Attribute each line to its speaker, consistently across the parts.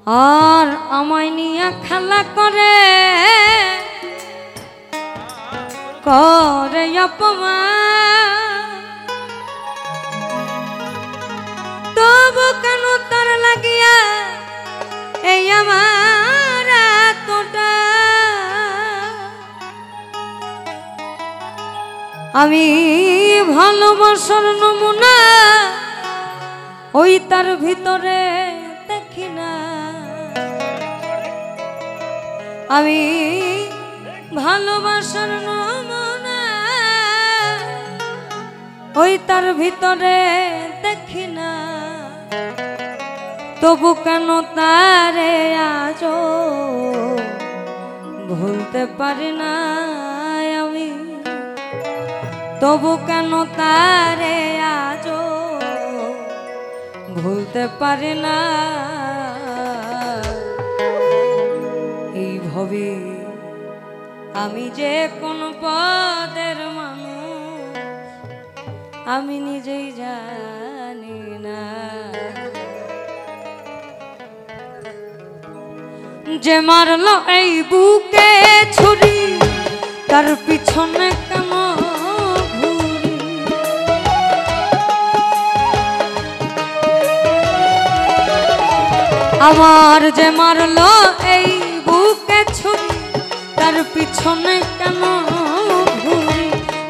Speaker 1: আর আমায় নিয়ে খেলা করে করে অপমান, তবু কেন তার লাগিয়া এই আমার এতটা। আমি ভালোবাসার নমুনা ওই তার ভিতরে দেখি না, আমি ভালোবাসার নমুনা ওই তার ভিতরে দেখি না, তবু কেন তারে আজও ভুলতে পারি না আমি, তবু কেন তারে আজও ভুলতে পারি না। এইভাবে আমি যে কোন পদের মানুষ আমি নিজেই জানি না। যে মারলো এই বুকে ছুরি তার পিছনে কেন ঘুরি, আমার যে মারলো এই বুকে ছুরি তার পিছনে কেন ঘুরি,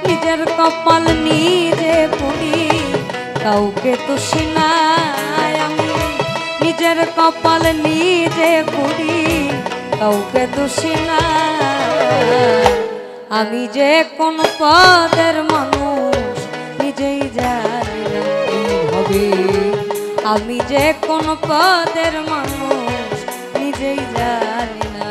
Speaker 1: নিজের কপাল নিজে পুড়ি কাউকে তো শোনাই আমি, নিজের কপাল নিজে পুড়ি কাউকে তো শোনাই। আমি যে কোন পদের মানুষ নিজেই জানি না, এইভাবে আমি যে কোন পদের মানুষ নিজেই জানি না।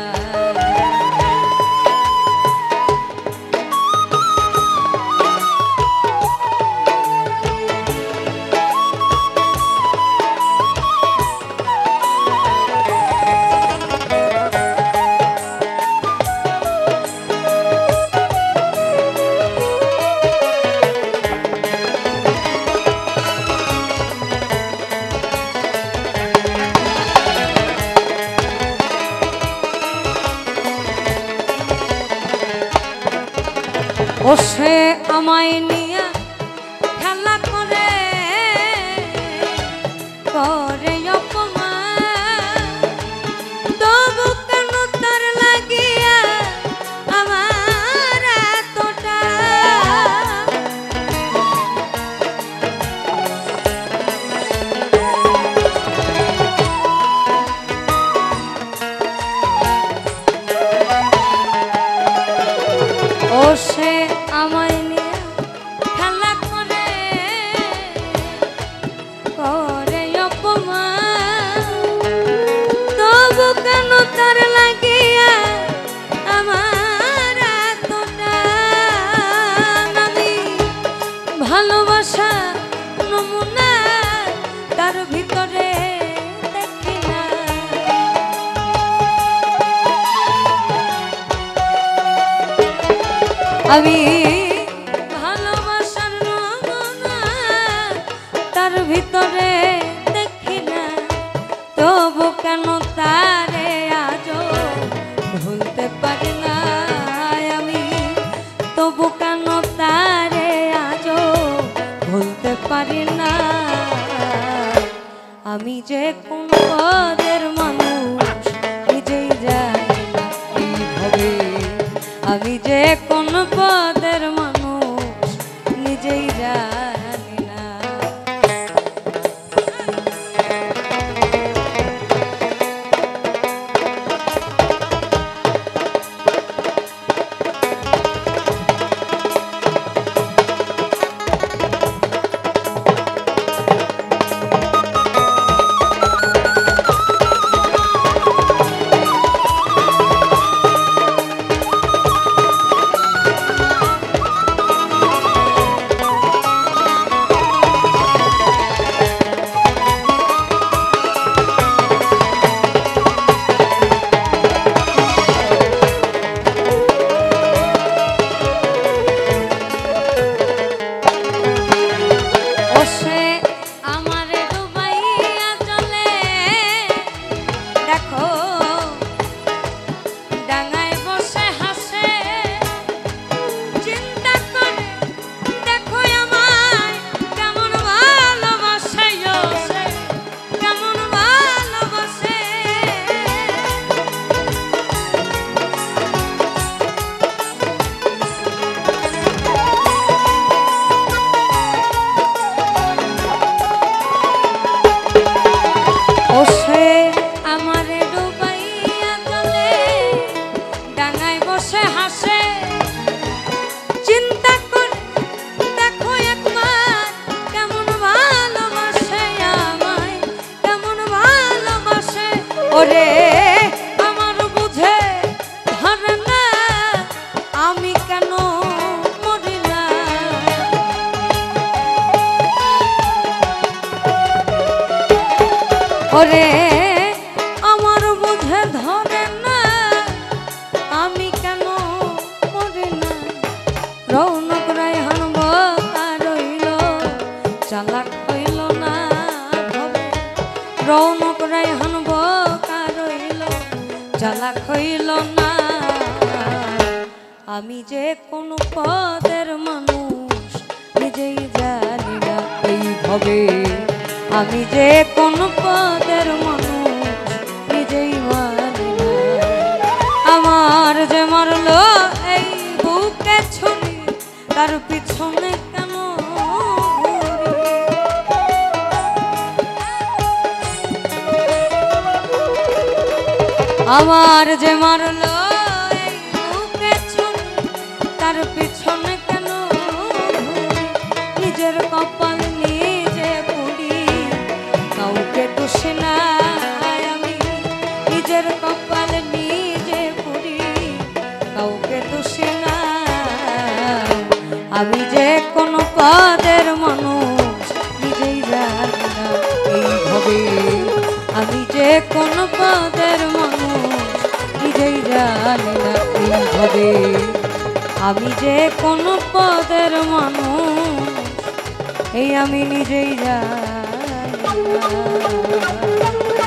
Speaker 1: ও সে আমায় নিয়ে খেলা করে করে অপমান, তবু কেন তার লাগিয়া আমার এতটা। ও সে আমায় নিয়ে খেলা করে করে অপমান, তবু কেন তার লাগিয়া আমার এতটা। আমি ভালোবাসা নমুনা তার ভিতরে দেখি না, আমি ভালোবাসার নমুনা তার ভিতরে দেখি না, তবু কেন তারে আজও ভুলতে পারি না আমি, তবু কেন তারে আজও ভুলতে পারি না। আমি যে কোন পদের মানুষ নিজেই জানি না, এইভাবে আমি যে কোন পদের মানুষ নিজেই জানি না। ওরে আমার বুঝে ধরে না আমি কেন মরি না ওরে আমার বুঝে ধরে না আমি কেন মরি না রৌনক রায়হান বোকা রইল চালাক হইল না রৌনক রায়হান বোকা রইল চালাক হইল না আমি যে কোন পদের মানুষ নিজেই জানি না এইভাবে আমি যে কোন পদের মানুষ নিজেই মানি না আমার যে মারলো এই বুকে ছুরি তার পিছনে কেন আমার যে মারলো এই বুকে ছুরি তার পিছনে কেন নিজের কপাল নিজে পুড়ি কাউকে দোষ নাই আমি নিজের কপাল নিজে পুড়ি কাউকে দোষ নাই আমি যে কোন পদের মানুষ নিজেই জানি না এইভাবে আমি যে কোন পদের মানুষ নিজেই জানি না এইভাবে আমি যে কোন পদের মানুষ এই আমি নিজেই জানি না